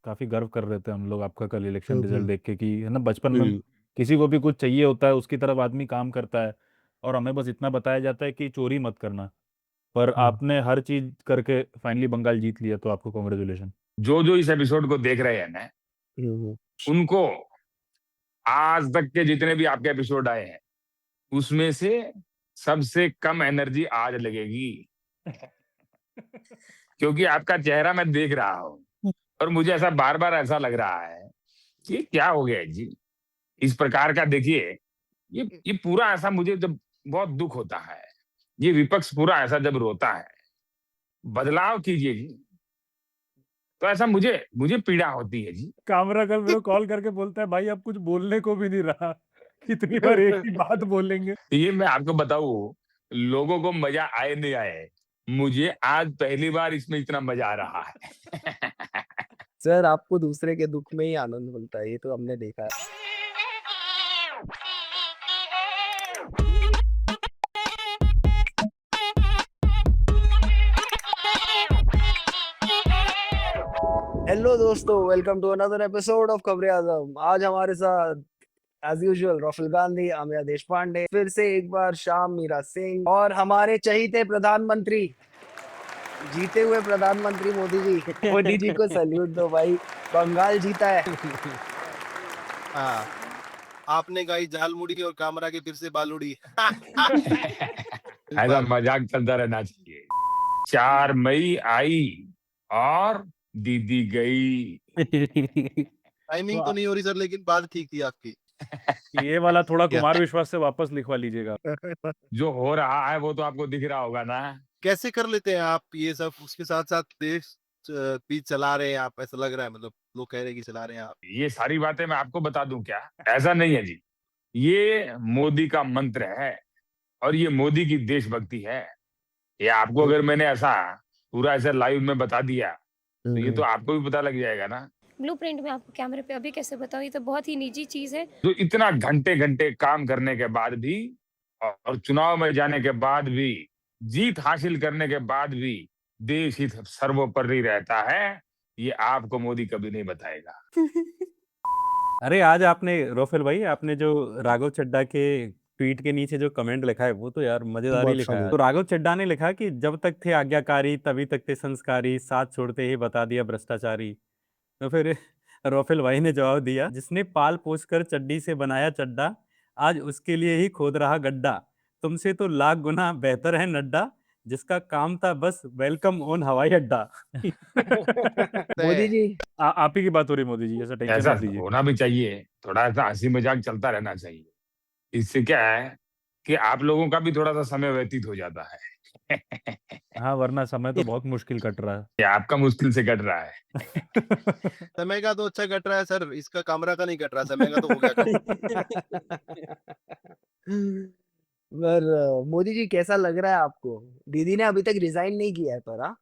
काफी गर्व कर रहे थे हम लोग आपका कल इलेक्शन हम्म। रिजल्ट देख के कि है ना, बचपन में हम्म। किसी को भी कुछ चाहिए होता है उसकी तरफ आदमी काम करता है, और हमें बस इतना बताया जाता है कि चोरी मत करना। पर हम्म। आपने हर चीज करके फाइनली बंगाल जीत लिया, तो आपको कॉन्ग्रेचुलेशन। जो जो इस एपिसोड को देख रहे हैं ना, हम्म। उनको आज तक के जितने भी आपके एपिसोड आए हैं उसमें से सबसे कम एनर्जी आज लगेगी। क्योंकि आपका चेहरा मैं देख रहा हूं और मुझे ऐसा बार बार ऐसा लग रहा है कि ये क्या हो गया है जी। इस प्रकार का देखिए, ये पूरा ऐसा मुझे जब बहुत दुख होता है, ये विपक्ष पूरा ऐसा जब रोता है, बदलाव कीजिए जी, तो ऐसा मुझे मुझे पीड़ा होती है जी। कामरा कल मेरे को कॉल करके बोलता है, भाई अब कुछ बोलने को भी नहीं रहा, कितनी बार एक ही बात बोलेंगे। ये मैं आपको बताऊं, लोगों को मजा आए नहीं आए, मुझे आज पहली बार इसमें इतना मजा आ रहा है। सर, आपको दूसरे के दुख में ही आनंद मिलता है, ये तो हमने देखा है। हेलो दोस्तों, welcome to another episode of खबरे आजम। आज हमारे साथ एज यूजुअल राहुल गांधी, आमिया देश पांडे, फिर से एक बार शाम मीरा सिंह और हमारे चहीते प्रधानमंत्री, जीते हुए प्रधानमंत्री मोदी जी। मोदी जी को सैल्यूट दो भाई, बंगाल जीता है। हाँ, आपने गाई झालमुड़ी और कामरा की फिर से बालुड़ी। ऐसा मजाक चलता रहना चाहिए। 4 मई आई और दीदी गई। टाइमिंग तो नहीं हो रही सर, लेकिन बात ठीक थी आपकी। ये वाला थोड़ा कुमार विश्वास से वापस लिखवा लीजिएगा। जो हो रहा है वो तो आपको दिख रहा होगा ना। कैसे कर लेते हैं आप ये सब, उसके साथ साथ देश भी चला रहे हैं आप, ऐसा लग रहा है। मतलब लोग कह रहे हैं कि चला रहे हैं आप। ये सारी बातें मैं आपको बता दूं क्या? ऐसा नहीं है जी, ये मोदी का मंत्र है और ये मोदी की देशभक्ति है। ये आपको अगर मैंने ऐसा पूरा ऐसा लाइव में बता दिया तो ये तो आपको भी पता लग जाएगा ना। ब्लूप्रिंट में आपको कैमरे पे अभी कैसे बताऊं, ये तो बहुत ही निजी चीज है। जो इतना घंटे घंटे काम करने के बाद भी और चुनाव में जाने के बाद भी, जीत हासिल करने के बाद भी देश हित सर्वोपरि रहता है, ये आपको मोदी कभी नहीं बताएगा। अरे आज आपने रोफेल भाई, आपने जो राघव चड्ढा के ट्वीट के नीचे जो कमेंट लिखा है वो तो यार मजेदार ही लिखा है। तो राघव चड्ढा ने लिखा कि जब तक थे आज्ञाकारी तभी तक थे संस्कारी, साथ छोड़ते ही बता दिया भ्रष्टाचारी। तो फिर रोफेल भाई ने जवाब दिया, जिसने पाल पोस कर चड्डी से बनाया चड्डा, आज उसके लिए ही खोद रहा गड्ढा। तुमसे तो लाख गुना बेहतर है नड्डा, जिसका काम था बस वेलकम ऑन हवाई अड्डा। मोदी जी, आप ही की बात हो रही मोदी जी, ऐसा टेंशन ऐसा मत लीजिए। होना भी चाहिए, थोड़ा ऐसा हंसी मजाक चलता रहना चाहिए। इससे क्या है कि आप लोगों का भी थोड़ा सा समय व्यतीत हो जाता है। हाँ, वरना समय तो बहुत मुश्किल कट रहा ये आपका मुश्किल से कट रहा है। है। समय का तो अच्छा कट रहा है सर, इसका कामरा का नहीं कट रहा। समय का तो हो गया काम। पर मोदी जी कैसा लग रहा है आपको? दीदी ने अभी तक रिजाइन नहीं किया है पर। हाँ,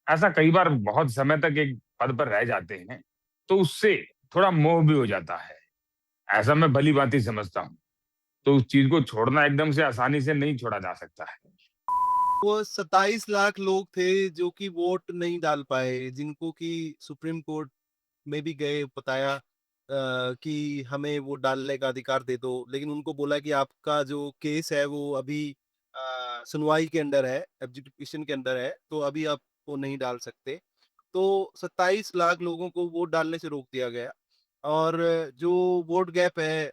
ऐसा कई बार बहुत समय तक एक पद पर रह जाते हैं तो उससे थोड़ा मोह भी हो जाता है, ऐसा मैं भली भांति समझता हूँ। तो उस चीज को छोड़ना एकदम से आसानी से नहीं छोड़ा जा सकता है। वो 27 लाख लोग थे जो कि वोट नहीं डाल पाए, जिनको कि सुप्रीम कोर्ट में भी गए, बताया कि हमें वोट डालने का अधिकार दे दो, लेकिन उनको बोला कि आपका जो केस है वो अभी सुनवाई के अंदर है, एग्जीक्यूशन के अंदर है, तो अभी आप वो नहीं डाल सकते। तो 27 लाख लोगों को वोट डालने से रोक दिया गया। और जो वोट गैप है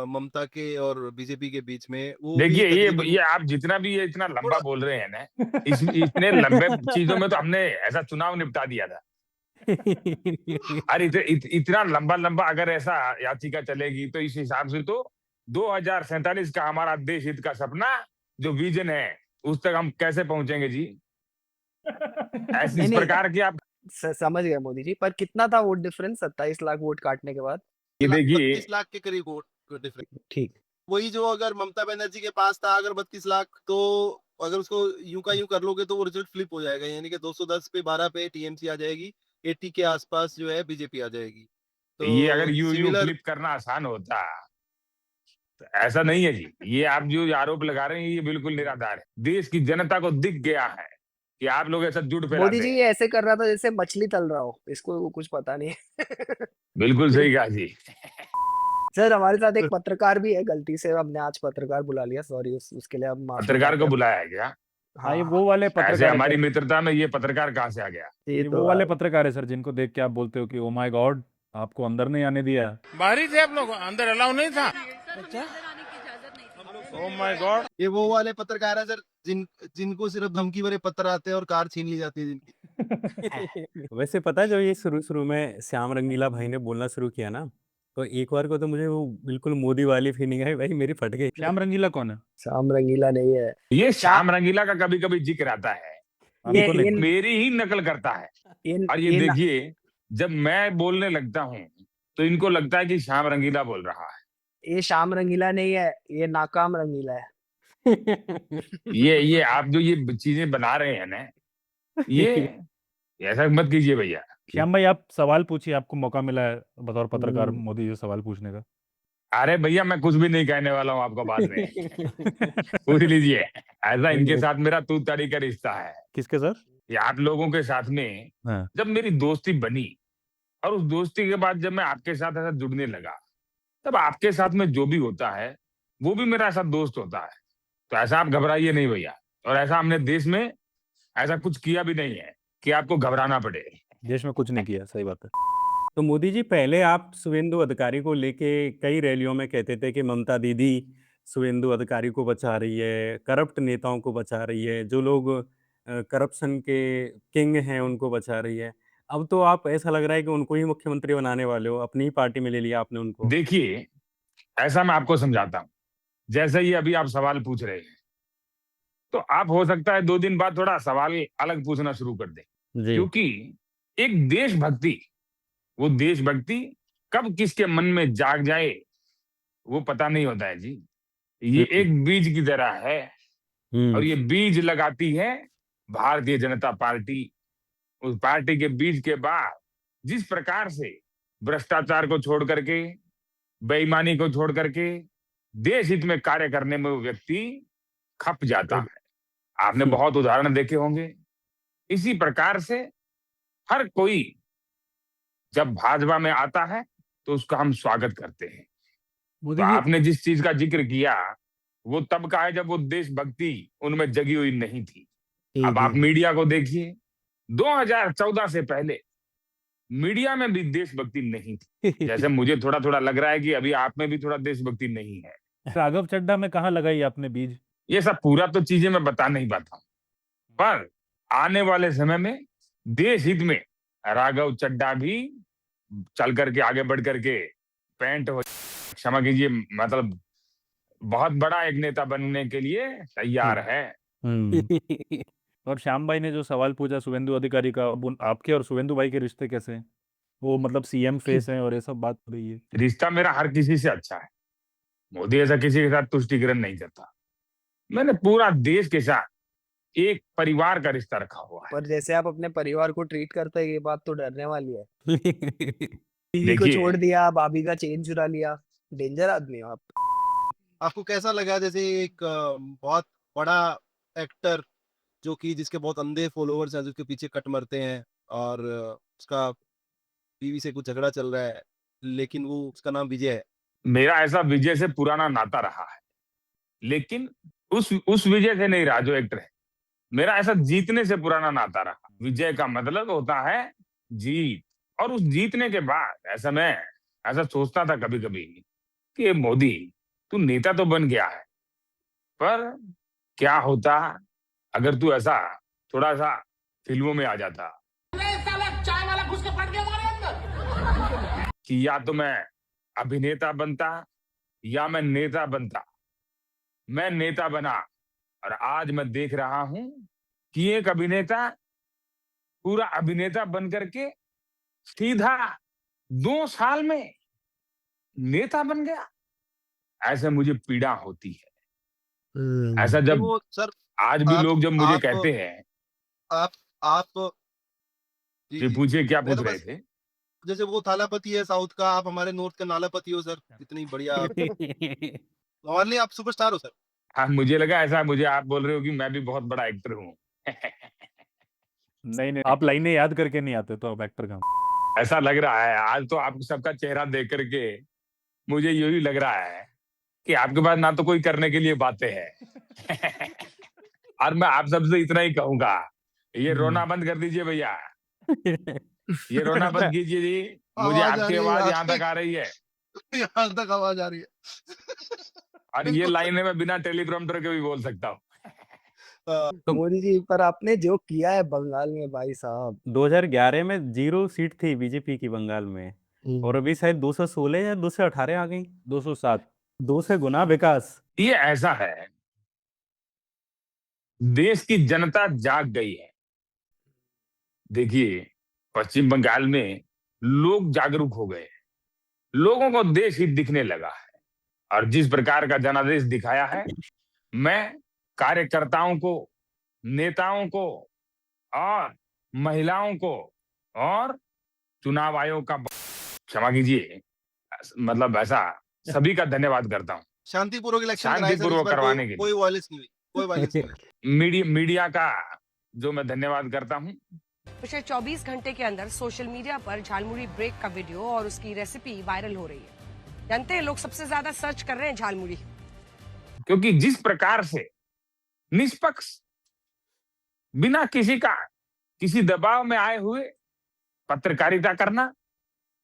ममता के और बीजेपी के बीच में, वो भी देखिए, ये तकरीबन आप जितना भी ये इतना लंबा थोड़ा। बोल रहे हैं ना, इस इतने लंबे चीजों में तो हमने ऐसा चुनाव निपटा दिया था। अरे इतना लंबा लंबा अगर ऐसा याचिका चलेगी तो इस हिसाब से तो 2047 का हमारा देश हित का सपना, जो विजन है, उस तक हम कैसे पहुंचेंगे जी? ऐसे नहीं इस नहीं, प्रकार की आप समझ गए मोदी जी, पर कितना था वोट डिफरेंस 27 लाख वोट काटने के बाद? ये देखिए। 32 लाख के करीब वोट डिफरेंस। ठीक। वही जो अगर ममता बनर्जी के पास था अगर 32 लाख, तो अगर उसको यूं का यूं कर लोगे तो वो रिजल्ट फ्लिप हो जाएगा, यानी कि 210 पे 12 पे टीएमसी आ जाएगी, 80 के आसपास जो है बीजेपी आ जाएगी। ये अगर तो यू सिमिलर। फ्लिप करना आसान होता तो ऐसा नहीं है जी। ये आप जो आरोप लगा रहे हैं ये बिल्कुल निराधार है। देश की जनता को दिख गया है कि आप लोग ऐसा झूठ मोदी फैलाते जी हैं। ये ऐसे कर रहा था जैसे मछली तल रहा हो, इसको कुछ पता नहीं है। बिल्कुल सही कहा जी। सर हमारे साथ एक पत्रकार भी है, गलती से हमने आज पत्रकार बुला लिया, सॉरी उसके लिए हम माफी पत्रकार चाहते को हैं। बुलाया है क्या? हाँ ये हाँ, वो वाले ऐसे पत्रकार है हमारी सर, मित्रता में ये पत्रकार कहाँ से आ गया? ये ये तो वो वाले पत्रकार है सर जिनको देख के आप बोलते हो कि ओ माय गॉड आपको अंदर नहीं आने दिया। बाहरी थे आप लोग, अंदर अलाउ नहीं था। अच्छा, ओह माय गॉड। ये वो वाले पत्रकार है सर जिनको सिर्फ धमकी भरे पत्र आते हैं और कार छीन ली जाती है जिनकी। वैसे पता है जब ये शुरू-शुरू में श्याम रंगीला भाई ने बोलना शुरू किया ना, तो एक बार को तो मुझे वो बिल्कुल मोदी वाली फीलिंग आई, भाई मेरी फट गई। श्याम रंगीला कौन है? श्याम रंगीला नहीं है। ये श्या श्याम रंगीला का कभी कभी जिक्र आता है, ये आपको ये नहीं? मेरी ही नकल करता है। और ये ये ना, देखिए, जब मैं बोलने लगता हूँ तो इनको लगता है कि श्याम रंगीला बोल रहा है। ये श्याम रंगीला नहीं है, ये नाकाम रंगीला है। ये आप जो ये चीजें बना रहे हैं ना, ये ऐसा मत कीजिए भैया। श्याम भाई आप सवाल पूछिए, आपको मौका मिला है बतौर पत्रकार हम्म, मोदी जी से सवाल पूछने का। अरे भैया मैं कुछ भी नहीं कहने वाला हूँ आपको बाद में। पूछ लीजिए। ऐसा इनके साथ मेरा तू तारी का रिश्ता है। किसके सर? ये आप लोगों के साथ में हाँ। जब मेरी दोस्ती बनी और उस दोस्ती के बाद जब मैं आपके साथ ऐसा जुड़ने लगा, तब आपके साथ में जो भी होता है वो भी मेरा ऐसा दोस्त होता है। तो ऐसा आप घबराइए नहीं भैया। और ऐसा हमने देश में ऐसा कुछ किया भी नहीं है कि आपको घबराना पड़े। देश में कुछ नहीं किया, सही बात है। तो मोदी जी पहले आप शुभेंदु अधिकारी को लेके कई रैलियों में कहते थे कि ममता दीदी शुभेंदु अधिकारी को बचा रही है, करप्ट नेताओं को बचा रही है, जो लोग करप्शन के किंग हैं उनको बचा रही है। अब तो आप ऐसा लग रहा है कि उनको ही मुख्यमंत्री बनाने वाले हो, अपनी ही पार्टी में ले लिया आपने उनको। देखिए, ऐसा मैं आपको समझाता हूँ। जैसे ही अभी आप सवाल पूछ रहे हैं, तो आप हो सकता है 2 दिन बाद थोड़ा सवाल अलग पूछना शुरू कर दें। जी। क्योंकि एक देशभक्ति, वो देशभक्ति कब किसके मन में जाग जाए वो पता नहीं होता है जी। ये एक बीज की तरह है और ये बीज लगाती है भारतीय जनता पार्टी। उस पार्टी के बीज के बाद जिस प्रकार से भ्रष्टाचार को छोड़ करके, बेईमानी को छोड़ करके देश हित में कार्य करने में वो व्यक्ति खप जाता है। आपने बहुत उदाहरण देखे होंगे। इसी प्रकार से हर कोई जब भाजपा में आता है तो उसका हम स्वागत करते हैं। मोदी तो जी आपने जिस चीज का जिक्र किया वो तब का है जब वो देशभक्ति उनमें जगी हुई नहीं थी। अब आप मीडिया को देखिए, 2014 से पहले मीडिया में भी देशभक्ति नहीं थी। जैसे मुझे थोड़ा थोड़ा लग रहा है कि अभी आप में भी थोड़ा देशभक्ति नहीं है। राघव चड्ढा में कहाँ लगाई आपने बीज? ये सब पूरा तो चीजें मैं बता नहीं पाता हूँ, पर आने वाले समय में देश हित में राघव चड्ढा भी चल करके आगे बढ़ करके पैंट हो, क्षमा कीजिए, मतलब बहुत बड़ा एक नेता बनने के लिए तैयार है। और श्याम भाई ने जो सवाल पूछा शुभेंदु अधिकारी का, अब आपके और शुभेंदु भाई के रिश्ते कैसे हैं? वो मतलब सीएम फेस हैं और ये सब बात हो रही है। रिश्ता मेरा हर किसी से अच्छा है। मोदी ऐसा किसी के साथ तुष्टिकरण नहीं करता। मैंने पूरा देश के साथ एक परिवार का रिश्ता रखा हुआ है। पर जैसे आप अपने परिवार को ट्रीट करते हैं, ये बात तो डरने वाली है। बीवी को देखिए, छोड़ दिया, भाभी का चेन चुरा लिया, डेंजर आदमी हो आप। आपको कैसा लगा जैसे एक बहुत बड़ा एक्टर जो कि जिसके बहुत अंधे फॉलोअर्स हैं, जिसके पीछे कट मरते हैं और उसका बीवी से कुछ झगड़ा चल रहा है, लेकिन वो उसका नाम विजय है। मेरा ऐसा विजय से पुराना नाता रहा है, लेकिन उस विजय से नहीं रहा जो एक्टर है। मेरा ऐसा जीतने से पुराना नाता रहा। विजय का मतलब होता है जीत। और उस जीतने के बाद ऐसा मैं ऐसा सोचता था कभी कभी कि मोदी तू नेता तो बन गया है, पर क्या होता अगर तू ऐसा थोड़ा सा फिल्मों में आ जाता कि या तो मैं अभिनेता बनता या मैं नेता बनता। मैं नेता बना और आज मैं देख रहा हूं कि एक अभिनेता पूरा अभिनेता बन करके सीधा 2 साल में नेता बन गया। ऐसे मुझे पीड़ा होती है। ऐसा नहीं, जब वो सर आज भी आप लोग जब मुझे आप कहते हैं। आप जी जी जी पूछिए, क्या मैं पूछ तो रहे बस थे? जैसे वो थालापति है साउथ का, आप हमारे नॉर्थ का नालापति हो सर। इतनी बढ़िया हमारे लिए आप सुपरस्टार हो सर। हाँ, मुझे लगा ऐसा मुझे आप बोल रहे हो कि मैं भी बहुत बड़ा एक्टर हूँ। नहीं नहीं, आप लाइनें याद करके नहीं आते तो आप एक्टर कहाँ। ऐसा लग रहा है आज तो आप सबका चेहरा देख करके मुझे यही लग रहा है कि आपके पास ना तो कोई करने के लिए बातें हैं और मैं आप सबसे इतना ही कहूंगा, ये रोना बंद कर दीजिए भैया, ये रोना बंद कीजिए जी। मुझे आवाज आ आपकी रही है आवाज यहाँ यहाँ तक तक, आ रही है यहाँ तक आवाज आ रही है। और ये बिल्कुल। लाइनें मैं बिना टेलीप्रॉम्प्टर के भी बोल सकता हूँ। तो मोदी जी पर आपने जो किया है बंगाल में भाई साहब 2011 में 0 सीट थी बीजेपी की बंगाल में, और अभी शायद 216 या 218 आ गई, 207, 2 से गुना विकास। ये ऐसा है, देश की जनता जाग गई है। देखिए, पश्चिम बंगाल में लोग जागरूक हो गए, लोगों को देश हित दिखने लगा है और जिस प्रकार का जनादेश दिखाया है, मैं कार्यकर्ताओं को, नेताओं को और महिलाओं को और चुनाव आयोग का क्षमा कीजिए, मतलब ऐसा सभी का धन्यवाद करता हूं। शांतिपूर्वक इलेक्शन कराए सर, इस शांतिपूर्वक बार करवाने के लिए कोई वायलेंस नहीं हुई, कोई वायलेंस नहीं हुई। मीडिया का जो मैं धन्यवाद करता हूं। पिछले 24 घंटे के अंदर सोशल मीडिया पर झालमुड़ी ब्रेक का वीडियो और उसकी रेसिपी वायरल हो रही है। जानते हैं लोग सबसे ज्यादा सर्च कर रहे हैं झालमुड़ी, क्योंकि जिस प्रकार से निष्पक्ष, बिना किसी दबाव में आए हुए पत्रकारिता करना,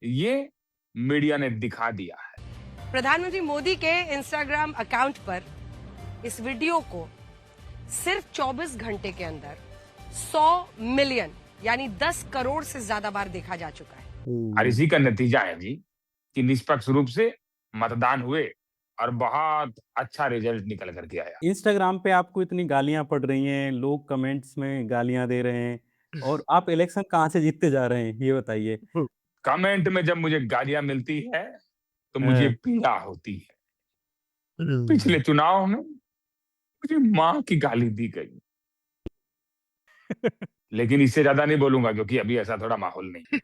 ये मीडिया ने दिखा दिया है। प्रधानमंत्री मोदी के इंस्टाग्राम अकाउंट पर इस वीडियो को सिर्फ 24 घंटे के अंदर 100 मिलियन यानी 10 करोड़ से ज्यादा बार देखा जा चुका है। और इसी का नतीजा है जी कि निष्पक्ष रूप से मतदान हुए और बहुत अच्छा रिजल्ट निकल करके आया। इंस्टाग्राम पे आपको इतनी गालियां पड़ रही हैं, लोग कमेंट्स में गालियां दे रहे हैं, और आप इलेक्शन कहाँ से जीतते जा रहे हैं, ये बताइए। कमेंट में जब मुझे गालियां मिलती है तो मुझे पीड़ा होती है। पिछले चुनाव में मुझे मां की गाली दी गई, लेकिन इससे ज्यादा नहीं बोलूंगा क्योंकि अभी ऐसा थोड़ा माहौल नहीं।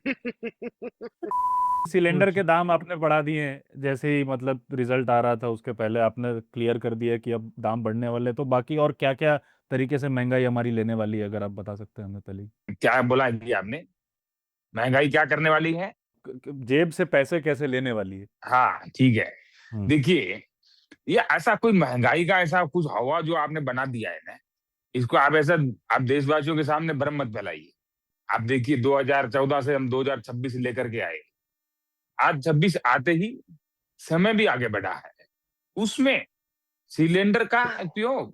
सिलेंडर के दाम आपने बढ़ा दिए हैं, जैसे ही मतलब रिजल्ट आ रहा था उसके पहले आपने क्लियर कर दिया कि अब दाम बढ़ने वाले, तो बाकी और क्या क्या तरीके से महंगाई हमारी लेने वाली है, अगर आप बता सकते हैं हमें पहले। क्या बोला जी आपने? महंगाई क्या करने वाली है? जेब से पैसे कैसे लेने वाली है। हाँ ठीक है। देखिए, ये ऐसा कोई महंगाई का ऐसा कुछ हवा जो आपने बना दिया है ना, इसको आप ऐसा, आप देशवासियों के सामने भ्रम मत फैलाइए। आप देखिए 2014 से हम 2026 लेकर के आए, आज 26 आते ही समय भी आगे बढ़ा है, उसमें सिलेंडर का उपयोग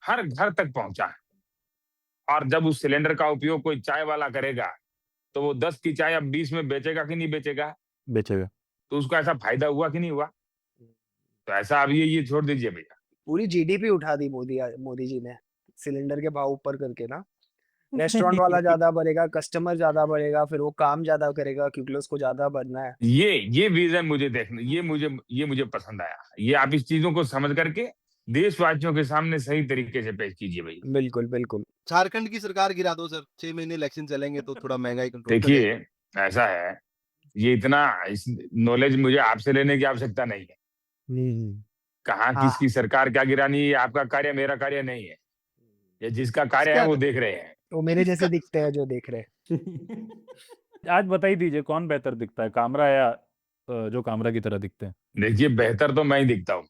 हर घर तक पहुंचा है। और जब उस सिलेंडर का उपयोग कोई चाय वाला करेगा तो वो 10 की चाय अब 20 में बेचेगा कि नहीं बेचेगा? बेचेगा। तो उसका ऐसा फायदा हुआ कि नहीं हुआ? तो ऐसा अब ये छोड़ दीजिए भैया। पूरी जीडीपी उठा दी मोदी जी ने सिलेंडर के भाव ऊपर करके ना। रेस्टोरेंट वाला ज्यादा बढ़ेगा, कस्टमर ज्यादा बढ़ेगा, फिर वो काम ज्यादा करेगा क्योंकि उसको ज्यादा बढ़ना है। ये विजन मुझे देखना, ये मुझे पसंद आया। ये आप इस चीजों को समझ करके देशवासियों के सामने सही तरीके से पेश कीजिए भैया। बिल्कुल बिल्कुल। झारखंड की सरकार गिरा दो सर, 6 महीने इलेक्शन चलेंगे तो थोड़ा महंगाई कंट्रोल कर देखिए, ऐसा है, ये इतना इस नॉलेज मुझे आपसे लेने की आवश्यकता नहीं है। कहाँ हाँ किसकी सरकार क्या गिरानी, ये आपका कार्य, मेरा कार्य नहीं है। ये जिसका कार्य है इसका वो देख रहे हैं। वो मेरे जैसे इसका दिखते हैं जो देख रहे हैं। आज बता ही दीजिए कौन बेहतर दिखता है, कामरा या जो कामरा की तरह दिखते हैं। देखिए, बेहतर तो मैं ही दिखता हूँ।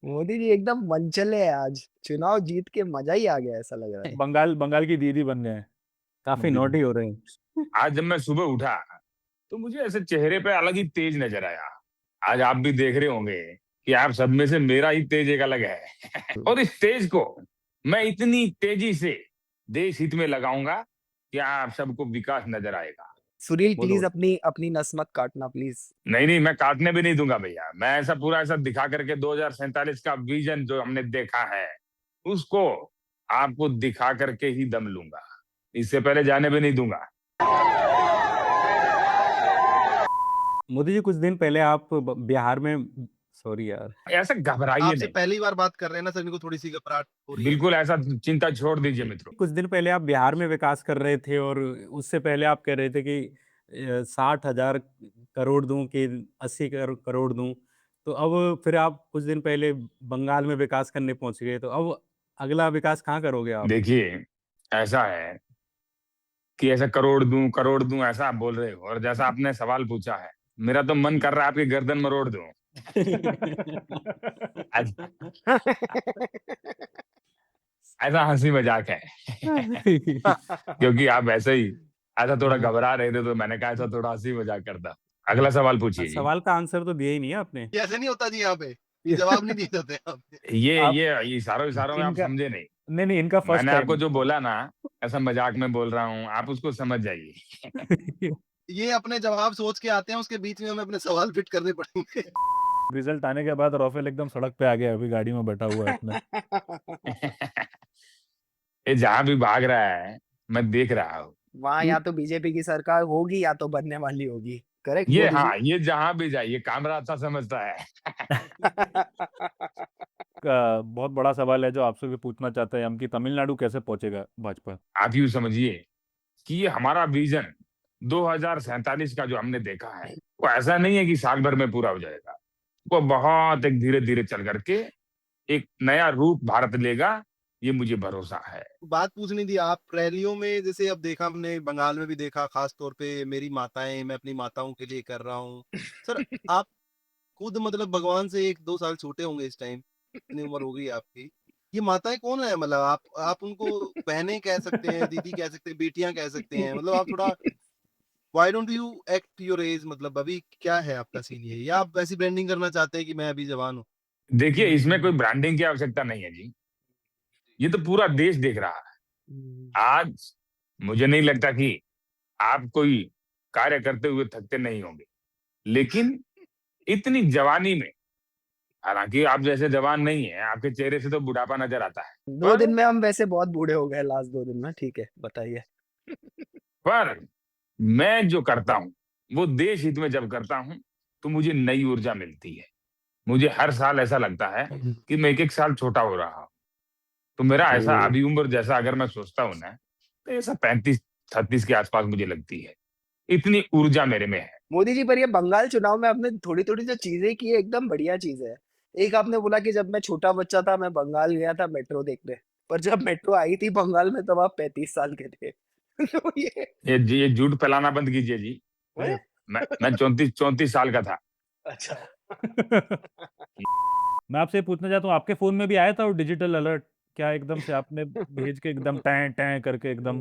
मोदी जी एकदम मनचले है आज, चुनाव जीत के मजा ही आ गया ऐसा लग रहा है। बंगाल की दीदी बन गए, काफी मोदी नोटी हो रहे हैं। आज जब मैं सुबह उठा तो मुझे ऐसे चेहरे पे अलग ही तेज नजर आया। आज आप भी देख रहे होंगे कि आप सब में से मेरा ही तेज एक अलग है। और इस तेज को मैं इतनी तेजी से देश हित में लगाऊंगा कि आप सबको विकास नजर आएगा। सुनील बोलो। प्लीज अपनी अपनी नस मत काटना प्लीज। नहीं, मैं काटने भी नहीं दूंगा भैया। मैं ऐसा पूरा ऐसा दिखा करके 2047 का विजन जो हमने देखा है उसको आपको दिखा करके ही दम लूंगा, इससे पहले जाने भी नहीं दूंगा। मोदी जी कुछ दिन पहले आप बिहार में, सॉरी यार, ऐसा घबराइए आपसे नहीं, पहली बार बात कर रहे हैं ना सर, इनको थोड़ी सी घबराहट हो रही है। बिल्कुल ऐसा चिंता छोड़ दीजिए मित्रों। कुछ दिन पहले आप बिहार में विकास कर रहे थे, और उससे पहले आप कह रहे थे कि 60,000 करोड़ दूं कि 80 करोड़ दूं, तो अब फिर आप कुछ दिन पहले बंगाल में विकास करने पहुंच गए, तो अब अगला विकास कहाँ करोगे आप? देखिए, ऐसा है कि ऐसा करोड़ दूं ऐसा आप बोल रहे हो, और जैसा आपने सवाल पूछा है, मेरा तो मन कर रहा है आपकी गर्दन मरोड़ दूं। ऐसा हंसी मजाक है। क्योंकि आप ऐसे ही ऐसा थोड़ा घबरा रहे थे, तो मैंने कहा ऐसा थोड़ा हंसी मजाक करता। अगला सवाल पूछिए जी। सवाल का आंसर तो दिया ही नहीं है आपने। ये ऐसे नहीं होता जी, यहाँ पे ये जवाब नहीं दिए जाते यहाँ पे। ये इशारों में आप इनका समझे नहीं। नहीं इनका फर्स्ट मैंने आपको टाइम। जो बोला ना, ऐसा मजाक में बोल रहा हूँ, आप उसको समझ जाइए। ये अपने जवाब सोच के आते हैं, उसके बीच में हमें अपने सवाल फिट करने पड़ेंगे। रिजल्ट आने के बाद रॉफेल एकदम सड़क पे आ गया, अभी गाड़ी में बैठा हुआ है अपने। ये जहां भी भाग रहा है मैं देख रहा हूँ। वहां या तो बीजेपी की सरकार होगी या तो बनने वाली होगी। करेक्ट ये मोदी जी? हाँ, ये जहां भी जाइए कैमरा अच्छा समझता है। बहुत बड़ा सवाल है जो आपसे भी पूछना चाहते हैं हम, कि तमिलनाडु कैसे पहुंचेगा भाजपा। आप यूं समझिए कि ये हमारा विजन 2047 का जो हमने देखा है, वो ऐसा नहीं है कि साल भर में पूरा हो जाएगा। वो बहुत एक धीरे धीरे चल करके एक नया रूप भारत लेगा, ये मुझे भरोसा है। बात पूछनी थी, आप रैलियों में जैसे अब देखा हमने, बंगाल में भी देखा, खास तौर पे मेरी माताएं, मैं अपनी माताओं के लिए कर रहा हूँ। सर आप खुद मतलब भगवान से 1-2 साल छोटे होंगे इस टाइम, इतनी उम्र हो गई आपकी। ये माताएं कौन है? मतलब आप उनको बहनें कह सकते हैं, दीदी कह सकते हैं, बेटियां कह सकते हैं। मतलब आप थोड़ा why don't you act your age, मतलब अभी क्या है आपका सीन ये, या आप वैसी ब्रांडिंग करना चाहते हैं कि मैं अभी जवान हूँ? देखिए, इसमें कोई ब्रांडिंग की आवश्यकता नहीं है जी। ये तो पूरा देश देख रहा है। आज मुझे नहीं लगता कि आप कोई कार्य करते हुए थकते नहीं होंगे, लेकिन इतनी जवानी में, हालांकि आप जैसे जवान नहीं है, आपके चेहरे से तो बुढ़ापा नजर आता है, 2 दिन में हम वैसे बहुत बूढ़े हो गए, लास्ट 2 दिन में। ठीक है, बताइए। पर मैं जो करता हूं वो देश हित में जब करता हूं तो मुझे नई ऊर्जा मिलती है। मुझे हर साल ऐसा लगता है कि मैं एक एक साल छोटा हो रहा हूं। तो मेरा ऐसा अभी उम्र जैसा अगर मैं सोचता हूं ना, तो ऐसा 35-36 के आसपास मुझे लगती है। इतनी ऊर्जा मेरे में है। मोदी जी, पर ये बंगाल चुनाव में आपने थोड़ी-थोड़ी जो चीजें की है, एकदम बढ़िया चीज है। एक आपने बोला कि जब मैं छोटा बच्चा था, मैं बंगाल गया था मेट्रो देखने। पर जब मेट्रो आई थी बंगाल में, तब आप 35 साल के थे। तो ये झूठ फैलाना बंद कीजिए जी। हैं? मैं 34 साल का था। अच्छा। मैं आपसे पूछना चाहता हूँ, आपके फोन में भी आया था वो डिजिटल अलर्ट? क्या एकदम से आपने भेज के एकदम टैं टैं करके एकदम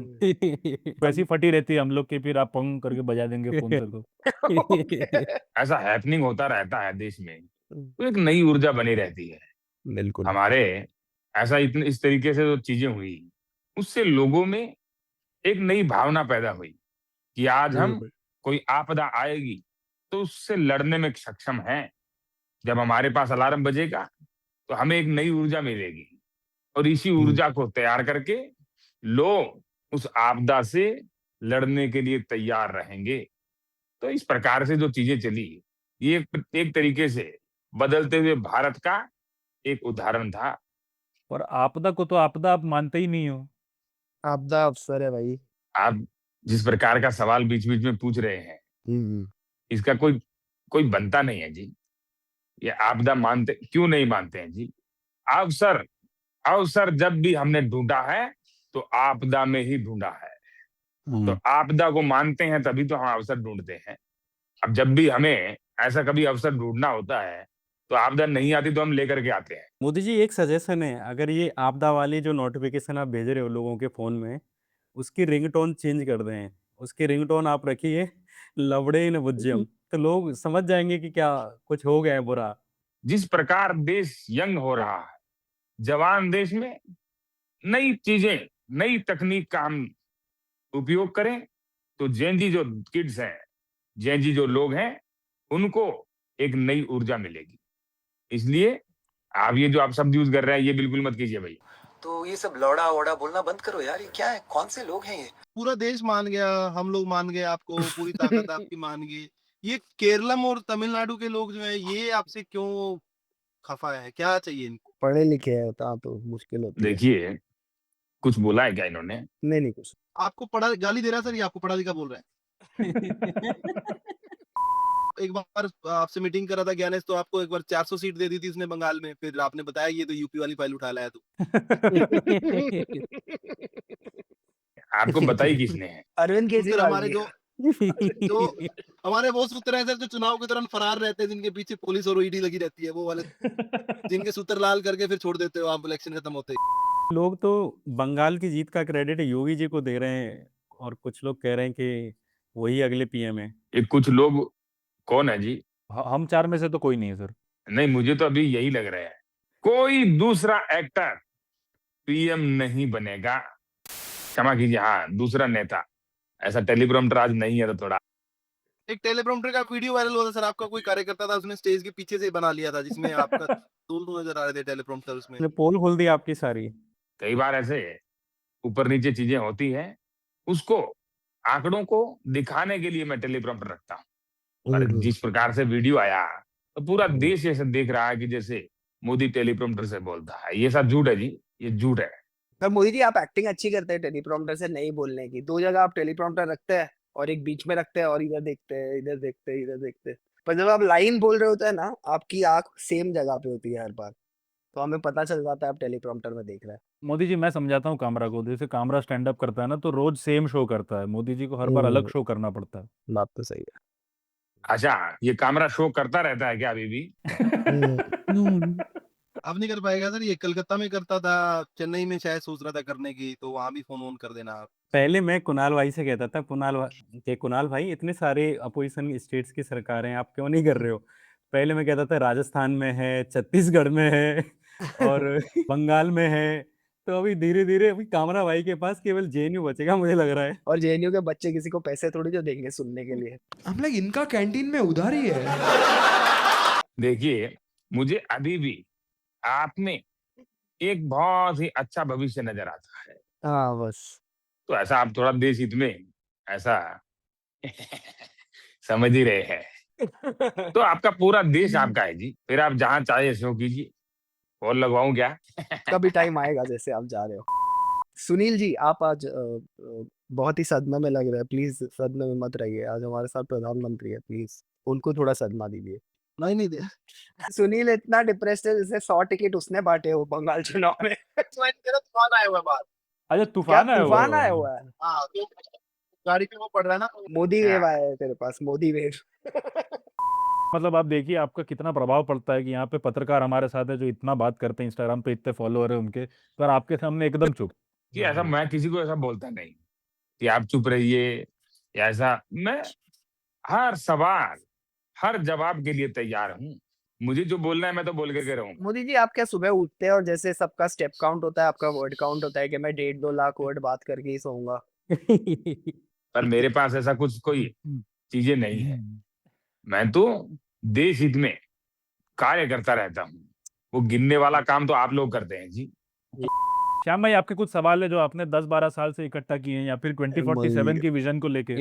वैसी फटी रहती है हम लोग की, फिर आप पंग करके बजा देंगे फोन से तो। ऐसा हैपनिंग होता रहता है देश में, तो एक नई ऊर्जा बनी रहती है। बिल्कुल। हमारे ऐसा इतने इस तरीके से जो चीजें हुई, उससे लोगों में एक नई भावना पैदा हुई कि आज हम कोई आपदा आएगी तो उससे लड़ने में सक्षम हैं। जब हमारे पास अलार्म बजेगा तो हमें एक नई ऊर्जा मिलेगी, और इसी ऊर्जा को तैयार करके लोग उस आपदा से लड़ने के लिए तैयार रहेंगे। तो इस प्रकार से जो चीजें चली, ये एक तरीके से बदलते हुए भारत का एक उदाहरण था। और आपदा को तो आपदा आप मानते ही नहीं हो। आपदा अवसर है भाई। आप जिस प्रकार का सवाल बीच बीच में पूछ रहे हैं, इसका कोई कोई बनता नहीं है जी। ये आपदा मानते क्यों नहीं मानते हैं जी? अवसर अवसर जब भी हमने ढूंढा है तो आपदा में ही ढूंढा है। तो आपदा को मानते हैं तभी तो हम अवसर ढूंढते हैं। अब जब भी हमें ऐसा कभी अवसर ढूंढना होता है तो आपदा नहीं आती तो हम लेकर के आते हैं। मोदी जी, एक सजेशन है, अगर ये आपदा वाली जो नोटिफिकेशन आप भेज रहे हो लोगों के फोन में, उसकी रिंगटोन चेंज कर दें। उसकी रिंगटोन आप रखिए लवड़े न बुज्जियम, तो लोग समझ जाएंगे कि क्या कुछ हो गया है बुरा। जिस प्रकार देश यंग हो रहा है, जवान देश में नई चीजें, नई तकनीक का हम उपयोग करें, तो जेनजी जो किड्स हैं, जेनजी जो लोग हैं, उनको एक नई ऊर्जा मिलेगी। इसलिए आप ये जो आप शब्द यूज कर रहे हैं, ये बिल्कुल मत कीजिए भाई। तो ये सब लौड़ा वौड़ा बोलना बंद करो यार, ये क्या है? कौन से लोग हैं ये? पूरा देश मान गया, हम लोग मान गए आपको, पूरी ताकत आपकी मान गई। ये केरलम और तमिलनाडु के लोग जो है, ये आपसे क्यों खफा है? क्या चाहिए इनको? पढ़े लिखे हैं उतना तो मुश्किल होती है। देखिए, कुछ बोला है क्या इन्होंने? नहीं कुछ। आपको पढ़ा गाली दे रहा है सर, ये आपको पढ़ा लिखा बोल रहा है? एक बार आपसे मीटिंग करा था ज्ञानेश, तो आपको एक बार 400 सीट दे दी थी उसने बंगाल में, फिर आपने बताया ये तो यूपी वाली फाइल उठा लाया तू। आपको बताई किसने है? अरविंद सूत्र केजरीवाल हमारे जी। जो हमारे वो सूत्र हैं सर, जो चुनाव के दौरान फरार रहते हैं, जिनके पीछे पुलिस और ईडी लगी रहती है, वो वाले जिनके सूत्र लाल करके फिर छोड़ देते हो आप इलेक्शन खत्म होते ही। लोग तो बंगाल की जीत का क्रेडिट योगी जी को दे रहे हैं और कुछ लोग कह रहे हैं कि वही अगले पीएम है। ये कुछ लोग कौन है जी? हम 4 में से तो कोई नहीं है सर। नहीं, मुझे तो अभी यही लग रहा है, कोई दूसरा एक्टर पीएम नहीं बनेगा। क्षमा कीजिए, हाँ, दूसरा नेता। ऐसा टेलीप्रॉम्प्टर आज नहीं है तो थोड़ा एक टेलीप्रॉम्प्टर का वीडियो वायरल हुआ था सर, आपका कोई कार्यकर्ता था, उसने स्टेज के पीछे से ही बना लिया था, जिसमें आपका दोनों नजर आ रहे थे टेलीप्रॉम्प्टर उसमें। उसने पोल खोल दी आपकी सारी। कई बार ऐसे ऊपर नीचे चीजें होती हैं, उसको आंकड़ों को दिखाने के लिए मैं टेलीप्रॉम्प्टर रखता हूँ। पर जिस प्रकार से वीडियो आया, तो पूरा देश ऐसे देख रहा है कि जैसे मोदी टेलीप्रॉम्प्टर से बोलता है। ये सब झूठ है जी, ये झूठ है। पर मोदी जी आप एक्टिंग अच्छी करते हैं टेलीप्रॉम्प्टर से नहीं बोलने की। 2 जगह आप टेलीप्रॉम्प्टर रखते हैं और एक बीच में रखते हैं और इधर देखते हैं, इधर देखते हैं, इधर देखते हैं। पर जब आप लाइन बोल रहे होते हैं ना, आपकी आँख सेम जगह पे होती है हर बार। तो हमें पता चल जाता है आप टेलीप्रॉम्प्टर में देख रहे हैं। मोदी जी मैं समझाता हूँ कामरा को, जैसे कामरा स्टैंड अप करता है ना, तो रोज सेम शो करता है। मोदी जी को हर बार अलग शो करना पड़ता है। बात तो सही है। अच्छा, ये कैमरा शो करता रहता है क्या अभी भी? अब नहीं कर पाएगा सर, ये कलकत्ता में करता था, चेन्नई में शायद सोच रहा था करने की, तो वहां भी फोन ऑन कर देना आप। पहले मैं कुणाल भाई से कहता था, कुणाल भाई इतने सारे अपोजिशन स्टेट्स की सरकारें आप क्यों नहीं कर रहे हो? पहले मैं कहता था राजस्थान में है, छत्तीसगढ़ में है और बंगाल में है। तो अभी धीरे-धीरे अभी कामरा भाई के पास केवल जेएनयू बचेगा मुझे लग रहा है। और जेएनयू के बच्चे किसी को पैसे थोड़ी जो देंगे सुनने के लिए। हम लोग इनका कैंटीन में उधारी है। देखिए, मुझे अभी भी आप में एक बहुत ही अच्छा भविष्य नजर आता है। हाँ, बस। तो ऐसा आप थोड़ा देश हित में ऐसा समझ ही रहे हैं। तो आपका पूरा देश आपका है जी। फिर आप जहाँ चाहे शो कीजिए। और लगवाऊं क्या? कभी टाइम आएगा जैसे आप जा रहे हो। सुनील जी आप आज बहुत ही सदमे में लग रहे हैं। प्लीज सदमे में मत रहिए। आज हमारे साथ प्रधानमंत्री है, प्लीज उनको थोड़ा सदमा दीजिए। नहीं दे। सुनील इतना डिप्रेस्ड है जैसे 100 टिकट उसने बांटे हो बंगाल चुनाव में। तेरा तूफान आया हुआ है बाहर। अच्छा क्या तूफान आया हुआ तूफान आया है। हुआ है? हाँ, तो गाड़ी पे वो पड़ रहा है ना। मोदी हाँ। वेव आया है तेरे पास, मोदी वेव। मतलब आप देखिए आपका कितना प्रभाव पड़ता है कि यहाँ पे पत्रकार हमारे साथ है जो इतना बात करते हैं, इंस्टाग्राम पे इतने फॉलोअर है उनके, पर आपके सामने एकदम चुप। कि ऐसा मैं किसी को ऐसा बोलता नहीं कि आप चुप रहिए या ऐसा। मैं हर सवाल, हर जवाब के लिए तैयार हूँ। मुझे जो बोलना है मैं तो बोल करके रहूंगा। मोदी जी आप क्या सुबह उठते हैं और जैसे सबका स्टेप काउंट होता है, आपका वर्ड काउंट होता है कि मैं 1.5-2 लाख वर्ड बात करके ही सोऊंगा? पर मेरे पास ऐसा कुछ कोई चीजें नहीं है। मैं तो देश हित में कार्य करता रहता हूँ। वो गिनने वाला काम तो आप लोग करते हैं जी। श्याम भाई आपके कुछ सवाल है जो आपने 10-12 साल से इकट्ठा किए हैं या फिर 2047 की विजन को लेके?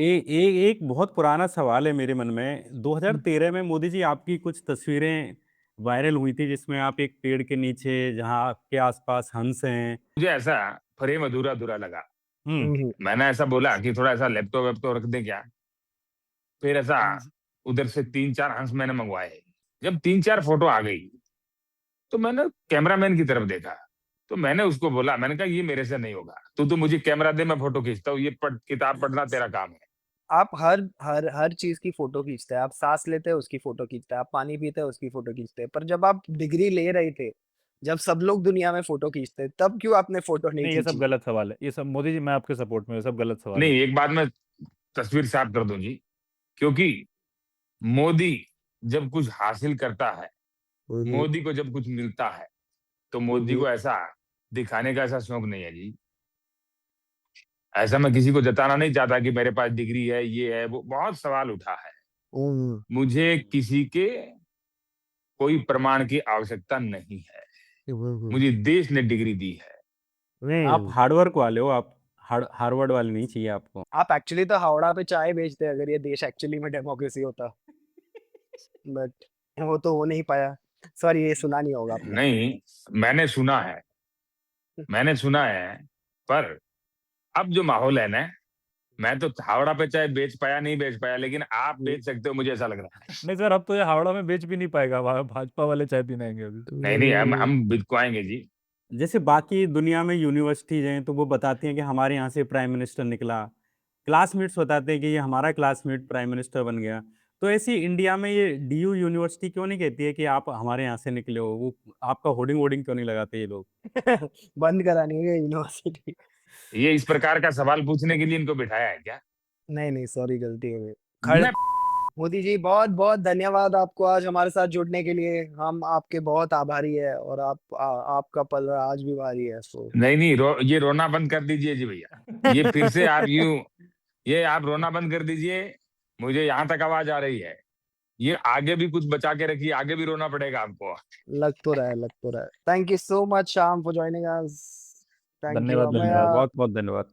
एक बहुत पुराना सवाल है मेरे मन में। 2013 में मोदी जी आपकी कुछ तस्वीरें वायरल हुई थी जिसमें आप एक पेड़ के नीचे जहां आपके आसपास हंस हैं। मुझे ऐसा फ्रेम अधूरा अधूरा लगा। हम्म मैंने ऐसा बोला कि थोड़ा ऐसा लैपटॉप वैपटॉप रख दे क्या। फिर ऐसा उधर से 3-4 हंस मैंने मंगवाए। जब 3-4 फोटो आ गई तो मैंने कैमरामैन की तरफ देखा। तो मैंने उसको बोला, मैंने कहा ये मेरे से नहीं होगा, तू तो मुझे कैमरा दे, मैं फोटो खींचता हूँ। ये किताब पढ़ना तेरा काम है। आप हर हर हर चीज की फोटो खींचते हैं। आप सांस लेते हैं उसकी फोटो खींचते हैं, आप पानी पीते हैं उसकी फोटो खींचते हैं। पर जब आप डिग्री ले रहे थे, जब सब लोग दुनिया में फोटो खींचते हैं, तब क्यों आपने फोटो नहीं नहीं ये सब खींची? गलत सवाल है। ये सब मोदी जी मैं आपके सपोर्ट में हूँ, ये सब गलत सवाल है। नहीं, एक बात मैं तस्वीर साफ कर दूं जी, क्योंकि मोदी जब कुछ हासिल करता है, मोदी को जब कुछ मिलता है, तो मोदी को ऐसा दिखाने का ऐसा शौक नहीं है जी। ऐसा मैं किसी को जताना नहीं चाहता कि मेरे पास डिग्री है, ये है वो। बहुत सवाल उठा है। मुझे किसी के कोई प्रमाण की आवश्यकता नहीं है। मुझे देश ने डिग्री दी है। आप हार्डवर्क वाले हो, आप हार्वर्ड वाले नहीं चाहिए आपको। आप एक्चुअली तो हावड़ा पे चाय बेचते अगर ये देश एक्चुअली में डेमोक्रेसी होता। बट वो तो हो नहीं पाया। सॉरी ये सुना नहीं होगा आपने। नहीं, मैंने सुना है, मैंने सुना है। पर अब जो माहौल है ना, मैं तो हावड़ा पे चाय बेच पाया नहीं बेच पाया, लेकिन आप बेच सकते हो, मुझे ऐसा लग रहा है। नहीं सर अब तो ये हावड़ा में बेच भी नहीं पाएगा, वहाँ भाजपा वाले चाय पीने आएंगे अभी। नहीं नहीं, हम बिचवाएंगे जी। जैसे बाकी दुनिया में यूनिवर्सिटीज हैं तो वो बताती हैं कि हमारे यहाँ से प्राइम मिनिस्टर निकला, क्लासमेट्स बताते हैं कि ये हमारा क्लासमेट प्राइम मिनिस्टर बन गया। तो ऐसी इंडिया में ये डीयू यूनिवर्सिटी क्यों नहीं कहती है कि आप हमारे यहाँ से निकले हो? वो आपका होर्डिंग वोर्डिंग क्यों नहीं लगाते ये लोग? बंद करानी है यूनिवर्सिटी। ये इस प्रकार का सवाल पूछने के लिए इनको बिठाया है क्या? नहीं नहीं, सॉरी, गलती हो गई। खड़े मैं मोदी जी, बहुत बहुत धन्यवाद आपको आज हमारे साथ जुड़ने के लिए। हम आपके बहुत आभारी है और आपका पल आज भी भारी है। सो नहीं ये रोना बंद कर दीजिए जी भैया। ये फिर से आप ये आप रोना बंद कर दीजिए। मुझे यहाँ तक आवाज आ रही है। ये आगे भी कुछ बचा के रखिए, आगे भी रोना पड़ेगा आपको। लग तो रहा है। Thank you so much Shyam for joining us. Thank you धन्यवाद, अमया। धन्यवाद। बहुत बहुत धन्यवाद।